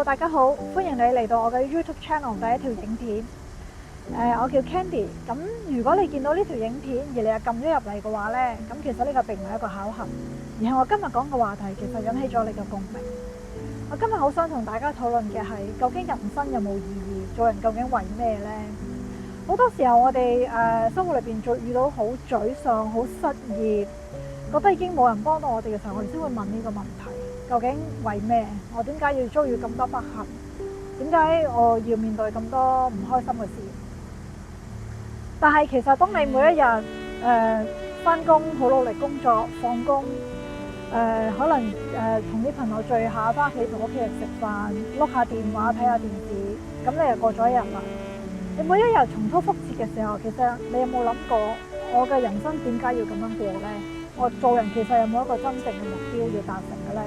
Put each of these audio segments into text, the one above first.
Hello， 大家好，歡迎你嚟到我嘅 YouTube channel 第一條影片。我叫 Candy。咁如果你見到呢條影片而你又撳咗入嚟嘅話呢，咁其實呢個並唔係一個巧合，而係我今日講嘅話題其實引起咗你嘅共鳴。我今日好想同大家討論嘅係，究竟人生有冇意義？做人究竟為咩呢？好多時候我哋生活裏邊遇到好沮喪、好失意，覺得已經冇人幫到我哋嘅時候，我哋先會問呢個問題：究竟為咩？我點解要遭遇咁多不幸？點解我要面對咁多唔開心嘅事？但係其實當你每一日返工好努力工作，放工可能同啲朋友聚下，返屋企同屋企人食飯，碌下電話睇下電視，咁你又過咗一日啦。你每一日重蹈覆轍嘅時候，其實你有冇諗過我嘅人生點解要咁樣過呢？我做人其實有冇一個真正嘅目標要達成嘅呢？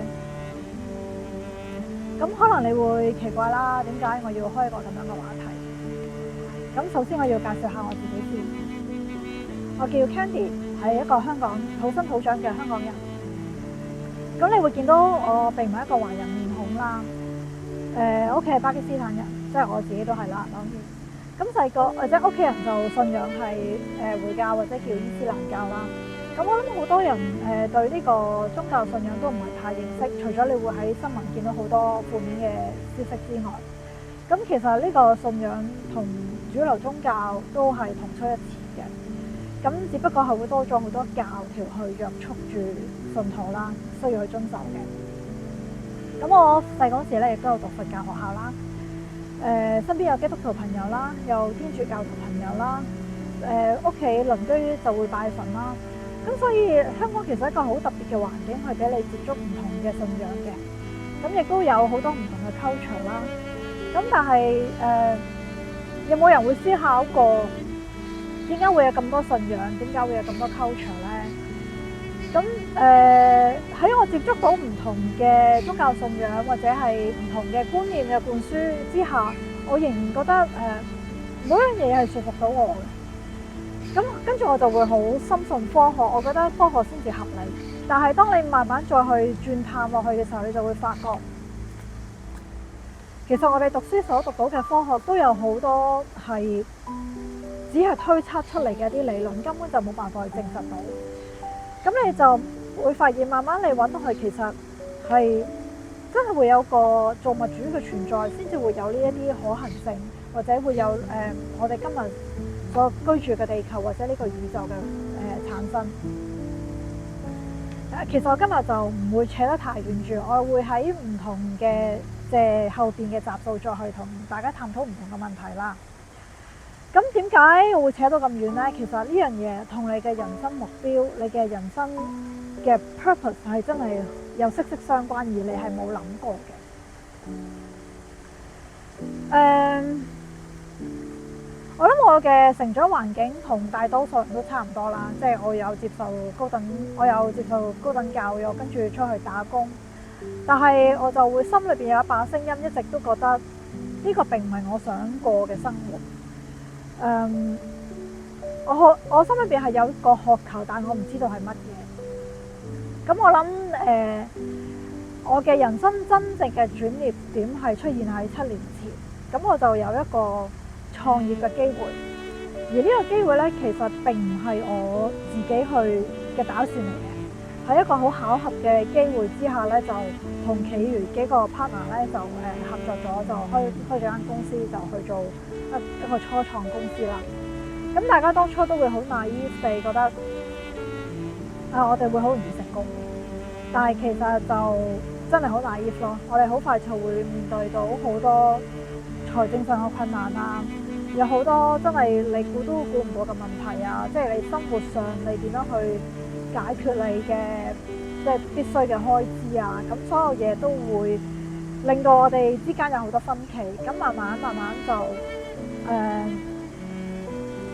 咁可能你會奇怪啦，點解我要開一個咁樣嘅話題？咁首先我要介紹下我自己先。我叫 Candy， 係一個香港土生土長嘅香港人。咁你會見到我並唔係一個華人面孔啦。我屋企係巴基斯坦人，即係我自己都係啦，當然。咁細個或者屋企人就信仰係回教或者叫伊斯蘭教啦。咁我諗好多人對呢個宗教信仰都唔係太認識，除咗你會喺新聞見到好多負面嘅消息之外，咁其實呢個信仰同主流宗教都係同出一轍嘅。咁只不過係會多咗好多教條去約束住信徒啦，需要去遵守嘅。咁我細嗰時咧亦都有讀佛教學校啦。身邊有基督徒朋友啦，有天主教徒朋友啦，屋企鄰居就會拜神啦，咁所以香港其實係一個好特別嘅環境，去俾你接觸唔同嘅信仰嘅，咁亦都有好多唔同嘅 culture 啦。咁但係有冇人會思考過點解會有咁多信仰？點解會有咁多 culture 咧？咁喺我接觸到唔同嘅宗教信仰或者係唔同嘅觀念嘅灌輸之下，我仍然覺得每樣嘢係說服到我嘅。咁跟住我就會好深信科學，我覺得科學先至合理。但係當你慢慢再去轉探落去嘅時候，你就會發覺，其實我哋讀書所讀到嘅科學都有好多係只係推測出嚟嘅一啲理論，根本就冇辦法去證實到。咁你就會發現，慢慢你揾到佢，其實係真係會有個造物主嘅存在，先至會有呢一啲可行性，或者會有我哋今日所居住嘅地球或者呢個宇宙嘅產生。其實我今日就唔會扯得太遠住，我會喺唔同嘅後邊嘅集數再去同大家探討唔同嘅問題啦。咁點解我會扯到咁遠呢？其實呢樣嘢同你嘅人生目標、你嘅人生嘅 purpose 係真係有息息相關，而你係冇諗過嘅。我諗我嘅成長環境同大多數人都差唔多啦，即係我有接受高等教育，跟住出去打工。但係我就會心裏邊有一把聲音，一直都覺得呢個並唔係我想過嘅生活。我心裏邊係有一個渴求，但我唔知道係乜嘢。咁我諗我嘅人生真正嘅轉捩點係出現喺7年前。咁我就有一個創業嘅機會，而呢個機會咧，其實並唔係我自己去嘅打算嚟嘅，喺一個好巧合嘅機會之下咧，就同其餘幾個 partner 咧就合作咗，就開咗間公司，就去做一個初創公司啦。咁大家當初都會好 naive 地覺得我哋會好容易成功，但係其實就真係好 naive 咯。我哋好快就會面對到好多財政上嘅困難啊，有好多真係你估都估唔到嘅問題啊，即係你生活上你點樣去解決你嘅即係必須嘅開支啊，咁所有嘢都會令到我哋之間有好多分歧。咁慢慢就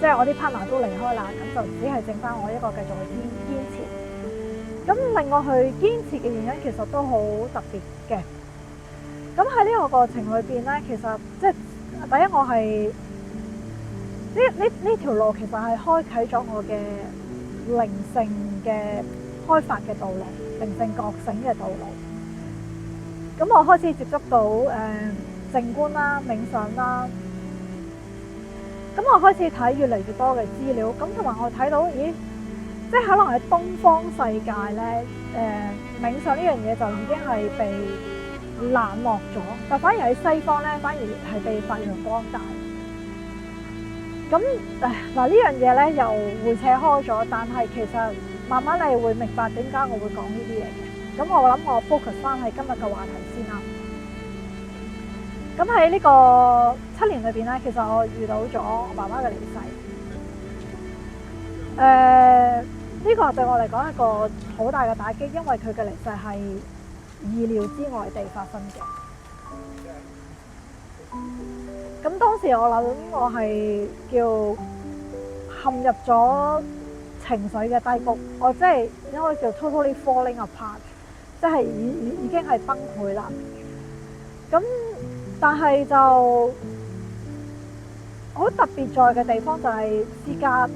即係我啲 partner 都離開啦，咁就只係剩翻我一個繼續去堅持。咁令我去堅持嘅原因其實都好特別嘅。咁喺呢個過程裏邊咧，其實即係第一，我係呢條路其實係開啟咗我嘅靈性嘅開發嘅道路，靈性覺醒嘅道路。咁我開始接觸到靜觀啦、冥想啦。咁我開始睇越嚟越多嘅資料，咁同埋我睇到，咦，即係可能喺東方世界咧，冥想呢樣嘢就已經係被冷落咗，但反而喺西方咧，反而係被發揚光大。咁嗱呢樣嘢咧又會扯開咗，但係其實慢慢你會明白點解我會講呢啲嘢嘅。咁我諗我 focus 翻喺今日嘅話題先啦。咁喺呢個7年裏邊咧，其實我遇到咗我爸爸嘅離世。呢個對我嚟講係一個好大嘅打擊，因為佢嘅離世係意料之外地發生嘅。咁當時我諗我係叫陷入咗情緒嘅低谷，我即係應該叫 totally falling apart， 即係已經係崩潰啦。咁但係就好特別在嘅地方就係事隔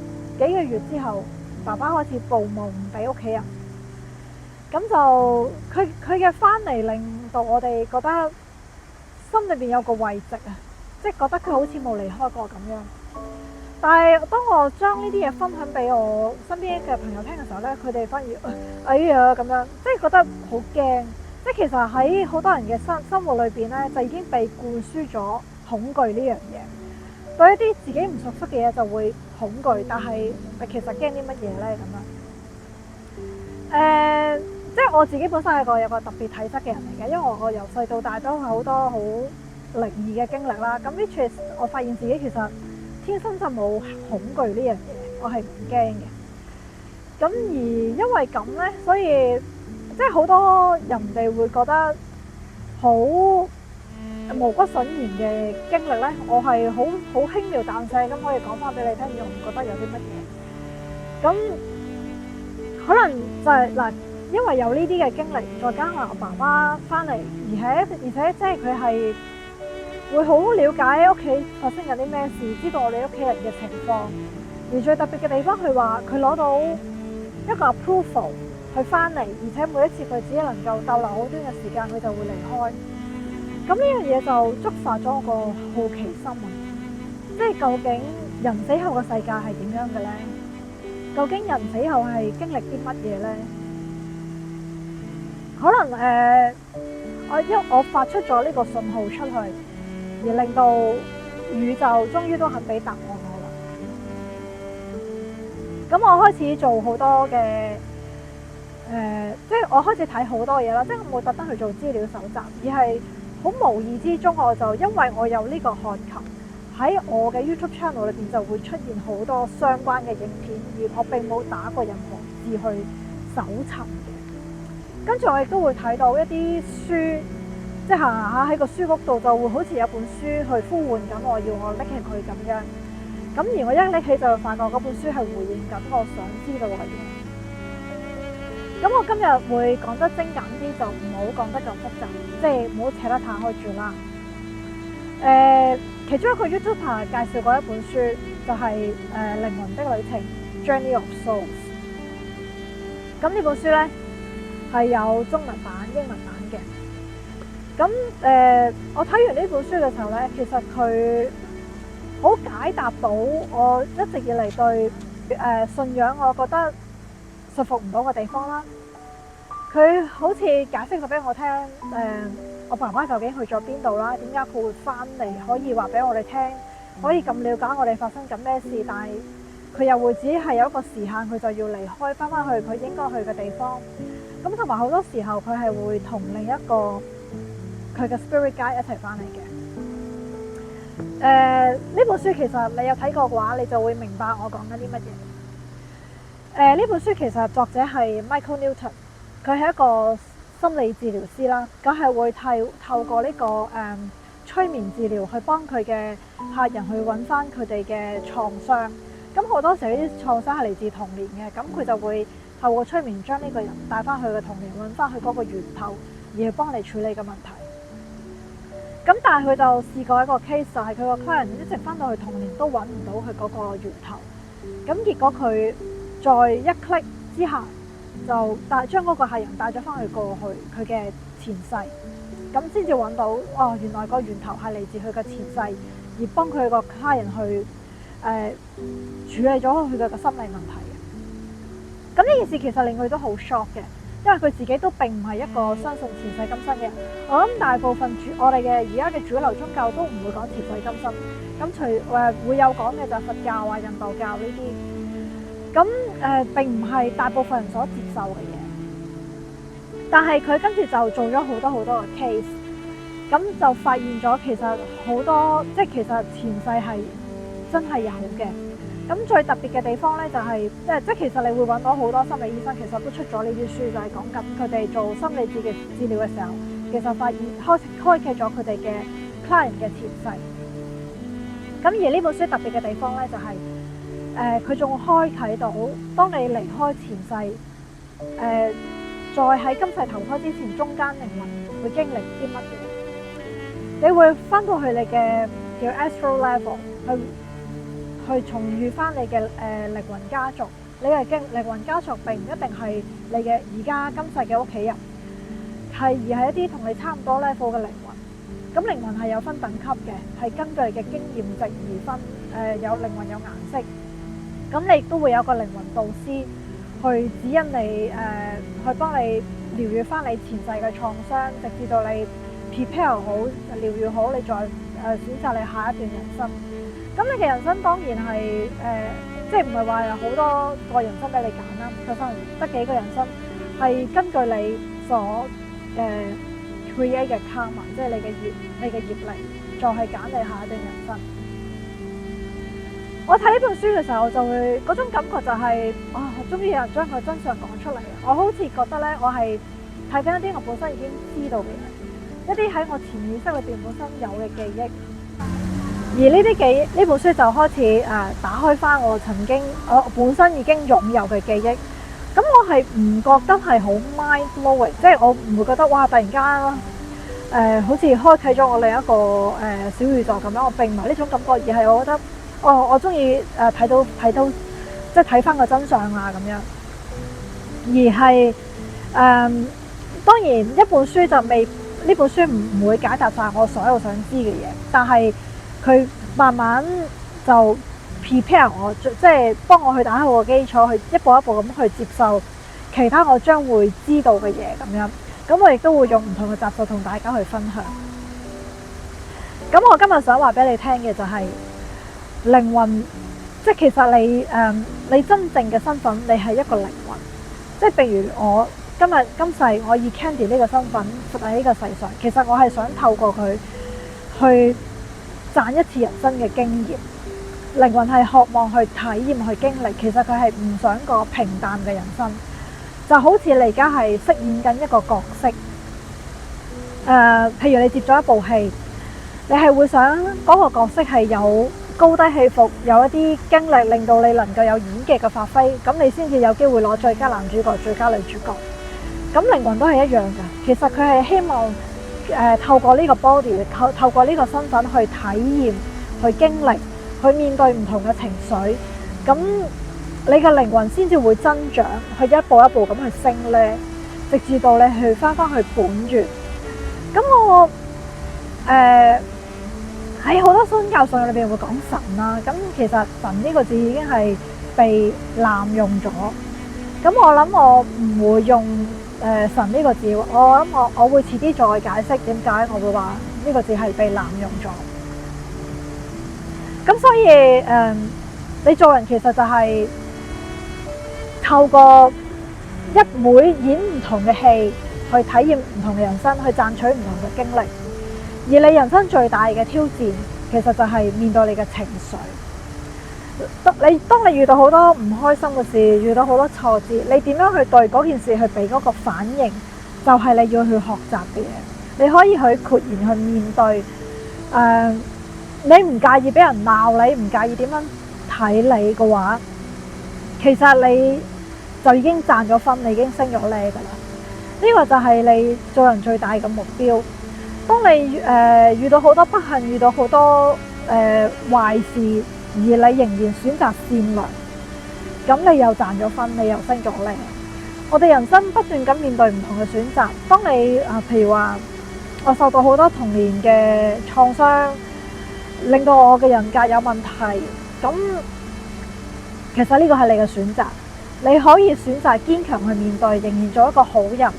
幾個月之後，爸爸開始報夢俾屋企人，咁就佢嘅翻嚟令到我哋覺得心裏邊有個慰藉啊，即係覺得佢好似冇離開過咁樣。但係當我將呢啲嘢分享俾我身邊嘅朋友聽嘅時候咧，佢哋反而哎呀咁樣，即係覺得好驚。即係其實喺好多人嘅生活裏邊咧，就已經被灌輸咗恐懼呢樣嘢。對一啲自己唔熟悉嘅嘢就會恐懼，但係其實驚啲乜嘢咧咁樣？即係我自己本身係有個特別體質嘅人嚟嘅，因為我由細到大都係好多好靈異嘅經歷啦。咁 which is 我發現自己其實天生就冇恐懼呢樣嘢，我係唔驚嘅。咁而因為咁咧，所以即係好多人哋會覺得好毛骨悚然嘅經歷咧，我係好輕描淡寫咁可以講翻俾你聽，我唔覺得有啲乜嘢。咁可能就係嗱，因為有呢啲嘅經歷，再加上我爸爸翻嚟，而且即係佢係會好了解屋企發生緊啲咩事，知道我哋屋企人嘅情況。而最特別嘅地方，佢話佢攞到一個 approval 去翻嚟，而且每一次佢只能夠逗留好短嘅時間，佢就會離開。咁呢樣嘢就觸發咗我個好奇心啊！即係究竟人死後嘅世界係點樣嘅咧？究竟人死後係經歷啲乜嘢咧？可能因為我發出咗呢個信號出去，而令到宇宙終於都肯俾答案我啦。咁我開始做好多嘅即係我開始睇好多嘢啦，即係我冇特登去做資料搜集，而係好無意之中，我就因為我有呢個渴求，喺我嘅 YouTube channel 裏邊就會出現好多相關嘅影片，而我並冇打過任何字去搜尋嘅。跟住我亦都會睇到一啲書，即係行下喺個書屋度就會好似有本書去呼喚緊我，要我拎起佢咁樣。咁而我一拎起就會發覺嗰本書係回應緊我想知道嘅嘢。咁我今日會講得精簡啲，就唔好講得咁複雜，即係唔好扯得太開住啦。其中一個 YouTuber 介紹過一本書，就係靈魂的旅程 Journey of Souls。咁呢本書咧係有中文版、英文版嘅。咁我睇完呢本書嘅時候咧，其實佢好解答到我一直以嚟對信仰我覺得說服唔到嘅地方啦。佢好似解釋咗俾我聽，我爸爸究竟去咗邊度啦？點解佢會翻嚟？可以話俾我哋聽，可以咁了解我哋發生緊咩事？但係佢又會只係有一個時限，佢就要離開，翻返去佢應該去嘅地方。咁同埋好多時候，佢係會同另一個佢嘅 spirit guide 一齊翻嚟嘅。呢本書其實你有睇過嘅話，你就會明白我講緊啲乜嘢。呢本書其實作者係 Michael Newton， 佢係一個心理治療師啦，咁係會透過呢個催眠治療去幫佢嘅客人去揾翻佢哋嘅創傷。咁好多時呢啲創傷係嚟自童年嘅，咁佢就會透過催眠將呢個人帶翻去嘅童年，揾翻去嗰個源頭，而去幫你處理嘅問題。咁但係佢就試過一個 case， 就係佢個客人一直翻到去童年都揾唔到佢嗰個源頭。咁結果佢在一 click 之下，就將嗰個客人帶咗翻去過去佢嘅前世。咁咁先至揾到原來個源頭係嚟自佢嘅前世，而幫佢個 client 去處理咗佢嘅心理問題嘅。咁呢件事其實令佢都好 shock 嘅，因為佢自己都並唔係一個相信前世今生嘅人。我諗大部分我哋嘅而家嘅主流宗教都唔會講前世今生，咁會有講嘅就係佛教啊、印度教呢啲，咁並唔係大部分人所接受嘅嘢。但係佢跟住就做咗好多嘅 case， 咁就發現咗其實好多其實前世係真係有嘅。咁最特別嘅地方咧就係其實你會揾到好多心理醫生，其實都出咗呢啲書，就係講緊佢哋做心理治療嘅時候，其實發現開啟咗佢哋嘅 client 嘅前世。咁而呢本書特別嘅地方咧就係佢仲開啟到，當你離開前世再喺今世投胎之前，中間靈魂會經歷啲乜嘢？你會翻到去你嘅叫 astral level， 去重遇翻你嘅靈魂家族。你嘅靈魂家族並唔一定係你嘅而家今世嘅屋企人，而係一啲同你差唔多 level 嘅靈魂。咁靈魂係有分等級嘅，係根據你嘅經驗值而分。有靈魂有顏色，咁你亦都會有個靈魂導師。去指引你去幫你療癒翻你前世嘅創傷，直至到你 prepare 好療癒好，你再選擇你下一段人生。咁你嘅人生當然係唔係話有好多個人生俾你揀啦，就可能得幾個人生，係根據你所create 嘅 karma， 即係你嘅業力，再係揀你下一段人生。我睇呢本書嘅時候，就會嗰種感覺就係終於有人將佢真相講出嚟。我好似覺得咧，我係睇緊一啲我本身已經知道嘅嘢，一啲喺我潛意識裏邊本身有嘅記憶。而呢本書就開始打開翻我本身已經擁有嘅記憶。咁我係唔覺得係好 mind blowing， 即係我唔會覺得哇突然間好似開啟咗我另一個小宇宙咁樣。我並唔係呢種感覺，而係我覺得。我中意睇到即係睇翻個真相啦咁樣，而係當然一本書就呢本書唔會解答晒我所有想知嘅嘢，但係佢慢慢就 prepare 我，即係幫我去打開我個基礎，去一步一步咁去接受其他我將會知道嘅嘢咁樣。咁我亦都會用唔同嘅集數同大家去分享。咁我今日想話俾你聽嘅就係。靈魂，即係其實你真正嘅身份，你係一個靈魂。即係譬如我今世我以 Candy 呢個身份活喺呢個世上，其實我係想透過佢去賺一次人生嘅經驗。靈魂係渴望去體驗去經歷，其實佢係唔想過平淡嘅人生。就好似你而家係飾演緊一個角色，譬如你接咗一部戲，你係會想嗰個角色係有高低起伏，有一啲經歷令到你能夠有演技嘅發揮，咁你先至有機會攞最佳男主角、最佳女主角。咁靈魂都係一樣㗎，其實佢係希望透過呢個 body， 透過呢個身份去體驗、去經歷、去面對唔同嘅情緒，咁你嘅靈魂先至會增長，去一步一步咁去升咧，直至到你去翻去本源。咁我喺好多宗教信仰裏邊會講神啦，咁其實神呢個字已經係被濫用咗。咁我諗我唔會用神呢個字，我諗我會遲啲再解釋點解我會話呢個字係被濫用咗。咁所以你做人其實就係透過每演唔同嘅戲，去體驗唔同嘅人生，去賺取唔同嘅經歷。而你人生最大嘅挑戰，其實就係面對你嘅情緒。當你遇到好多唔開心嘅事，遇到好多挫折，你點樣去對嗰件事去俾嗰個反應，就係你要去學習嘅嘢。你可以去豁然去面對。你唔介意俾人鬧你，唔介意點樣睇你嘅話，其實你就已經賺咗分，你已經升咗 level 噶啦。呢個就係你做人最大嘅目標。當你遇到好多不幸，遇到好多壞事，而你仍然選擇善良，咁你又賺咗分，你又升咗level。我哋人生不斷咁面對唔同嘅選擇。當你譬如話我受到好多童年嘅創傷，令到我嘅人格有問題。咁其實呢個係你嘅選擇，你可以選擇堅強去面對，仍然做一個好人，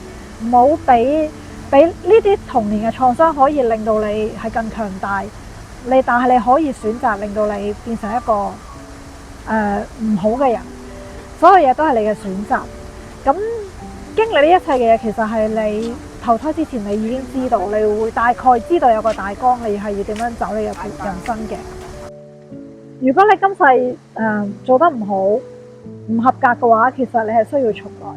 唔好俾呢啲童年嘅創傷可以令到你係更強大。但係你可以選擇令到你變成一個唔好嘅人。所有嘢都係你嘅選擇。咁經歷呢一切嘅嘢，其實係你投胎之前你已經知道，你會大概知道有個大綱，你係要點樣走你嘅人生嘅。如果你今世做得唔好、唔合格嘅話，其實你係需要重來。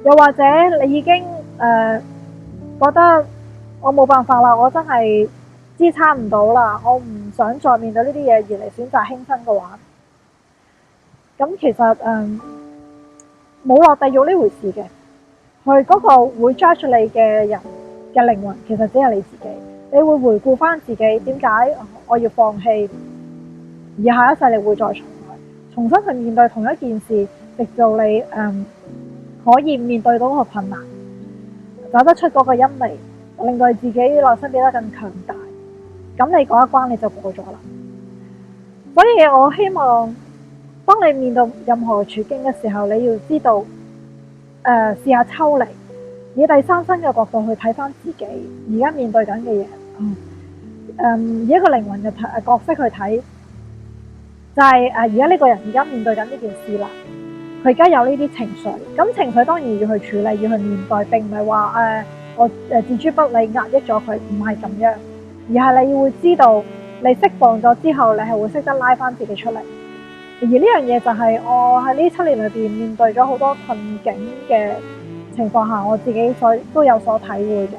又或者你已經覺得我冇辦法啦，我真係支撐唔到啦，我唔想再面對呢啲嘢，而嚟選擇輕生嘅話，咁其實冇落地獄呢回事嘅。佢嗰個會 judge 你嘅人嘅靈魂，其實只係你自己。你會回顧翻自己點解我要放棄，而下一世你會再重來，重新去面對同一件事，直到你可以面對到嗰個困難，走得出嗰個陰霾，令到你自己內心變得更強大。咁你嗰一關你就過咗啦。所以我希望當你面對任何處境嘅時候，你要知道試下抽離，以第三身嘅角度去睇翻自己而家面對緊嘅嘢，以一個靈魂嘅角色去睇，就係而家呢個人而家面對緊呢件事啦，佢而家有呢啲情緒，咁情緒當然要去處理，要去面對，並唔係話我置諸不理壓抑咗佢，唔係咁樣，而係你會知道你釋放咗之後，你係會識得拉翻自己出嚟。而呢樣嘢就係我喺呢7年裏邊面對咗好多困境嘅情況下，我自己都有所體會嘅。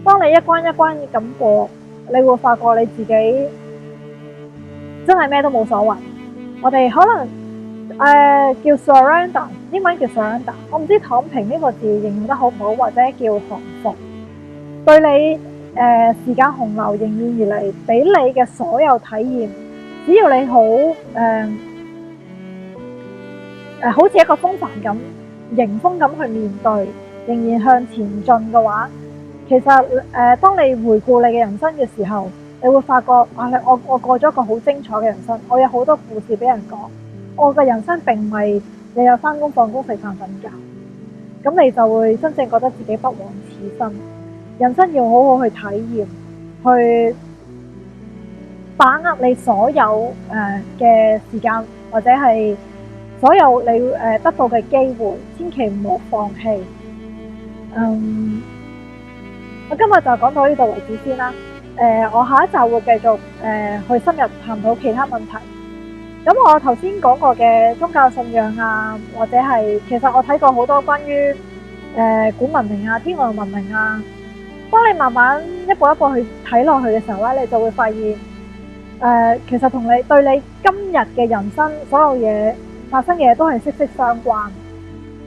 當你一關一關咁過，你會發覺你自己真係咩都冇所謂。我哋可能叫 surrender， 英文叫 surrender， 我唔知躺平呢個字形容得好唔好，或者叫降服。對你時間洪流迎面而嚟，俾你嘅所有體驗，只要你好好似一個風帆咁迎風咁去面對，仍然向前進嘅話，其實當你回顧你嘅人生嘅時候，你會發覺我過咗一個好精彩嘅人生，我有好多故事俾人講，我嘅人生並唔係日日返工放工食飯瞓覺，咁你就會真正覺得自己不枉此生。人生要好好去體驗，去把握你所有嘅時間，或者係所有你得到嘅機會，千祈唔好放棄。我今日就講到呢度為止先啦。我下一集會繼續去深入探討其他問題。咁我頭先講過嘅宗教信仰啊，或者係其實我睇過好多關於古文明啊、天外文明啊。當你慢慢一步一步去睇落去嘅時候咧，你就會發現其實同你對你今日嘅人生所有嘢發生嘅嘢都係息息相關。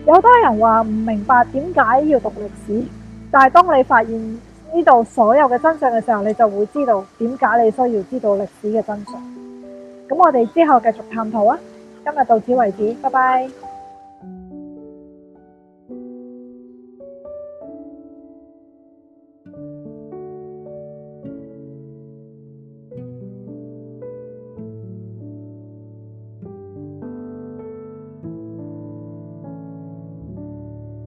有好多人話唔明白點解要讀歷史，但係當你發現呢度所有嘅真相嘅時候，你就會知道點解你需要知道歷史嘅真相。咁我哋之後繼續探討啊！今日到此為止，拜拜。